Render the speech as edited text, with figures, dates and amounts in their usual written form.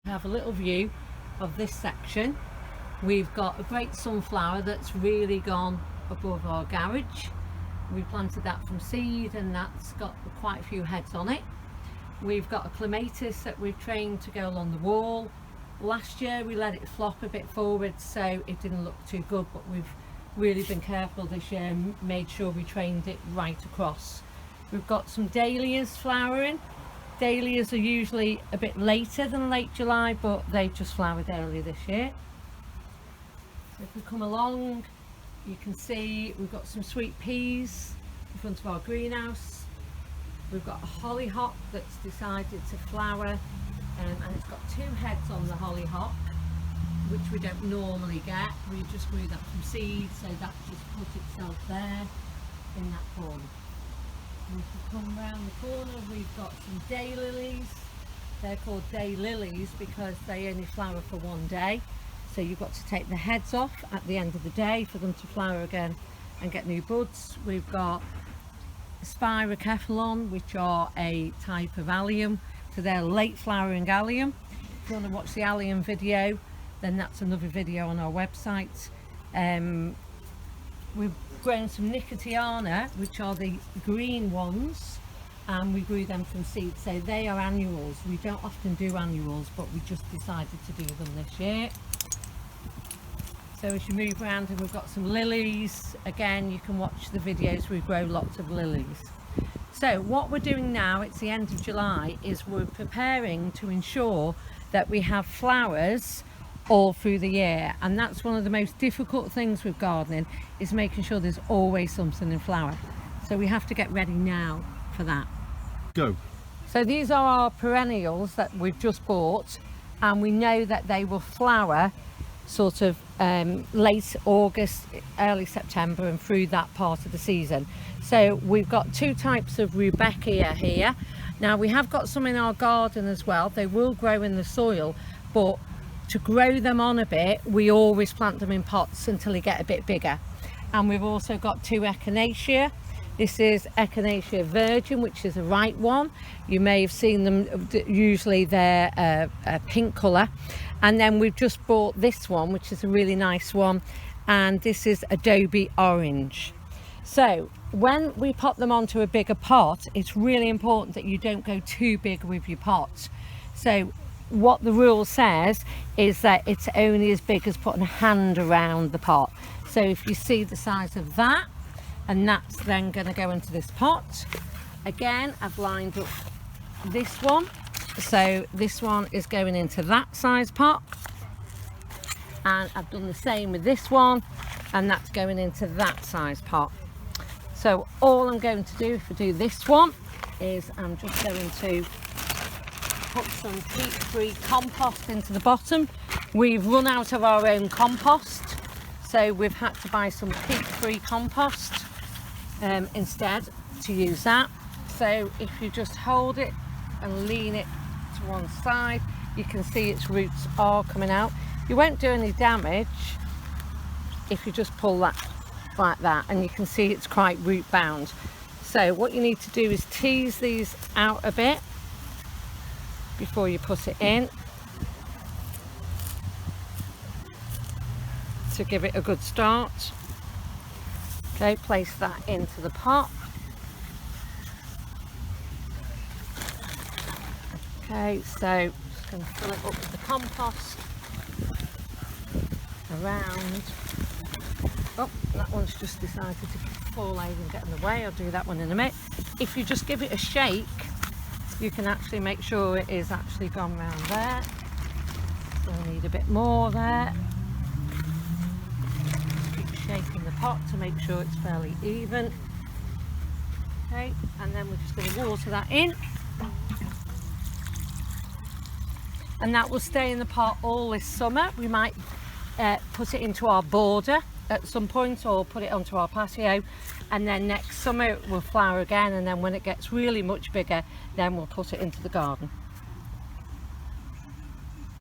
Have a little view of this section. We've got a great sunflower that's really gone above our garage. We planted that from seed and that's got quite a few heads on it. We've got a clematis that we've trained to go along the wall. Last year we let it flop a bit forward, so it didn't look too good, but we've really been careful this year and made sure we trained it right across. We've got some dahlias flowering. Dahlias are usually a bit later than late July, but they've just flowered early this year. So if we come along, you can see we've got some sweet peas in front of our greenhouse. We've got a hollyhock that's decided to flower, and it's got two heads on the hollyhock, which we don't normally get. We just grew that from seed, so that just put itself there in that corner. And if we come round the corner, we've got some daylilies. They're called daylilies because they only flower for one day. So you've got to take the heads off at the end of the day for them to flower again and get new buds. We've got Spirocephalon, which are a type of allium. So they're late flowering allium. If you want to watch the allium video, then that's another video on our website. We've grown some Nicotiana, which are the green ones, and we grew them from seed, so they are annuals. We don't often do annuals, but we just decided to do them this year. So as you move around, and we've got some lilies. Again, you can watch the videos. We grow lots of lilies. So what we're doing now, it's the end of July, is we're preparing to ensure that we have flowers all through the year, and that's one of the most difficult things with gardening, is making sure there's always something in flower. So we have to get ready now for that. Go. So these are our perennials that we've just bought, and we know that they will flower sort of late August, early September, and through that part of the season. So we've got two types of Rudbeckia here. Now we have got some in our garden as well. They will grow in the soil, but to grow them on a bit, we always plant them in pots until they get a bit bigger. And we've also got two Echinacea. This is Echinacea virgin, which is a right one. You may have seen them, usually they're a pink colour. And then we've just bought this one, which is a really nice one, and this is Adobe orange. So when we pop them onto a bigger pot, it's really important that you don't go too big with your pot. So what the rule says is that it's only as big as putting a hand around the pot. So if you see the size of that, and that's then going to go into this pot. Again, I've lined up this one, so this one is going into that size pot, and I've done the same with this one, and that's going into that size pot. So all I'm going to do, if I do this one, is I'm just going to put some peat-free compost into the bottom. We've run out of our own compost, so we've had to buy some peat-free compost instead to use that. So if you just hold it and lean it to one side, you can see its roots are coming out. You won't do any damage if you just pull that like that, and you can see it's quite root bound. So what you need to do is tease these out a bit before you put it in, to give it a good start. Okay, place that into the pot. Okay, so just going to fill it up with the compost around. Oh, that one's just decided to fall over and get in the way. I'll do that one in a minute. If you just give it a shake, you can actually make sure it is actually gone round there. So I need a bit more there. Keep shaking the pot to make sure it's fairly even. Okay, and then we're just going to water that in. And that will stay in the pot all this summer. We might put it into our border at some point, or put it onto our patio, and then next summer it will flower again, and then when it gets really much bigger, then we'll put it into the garden.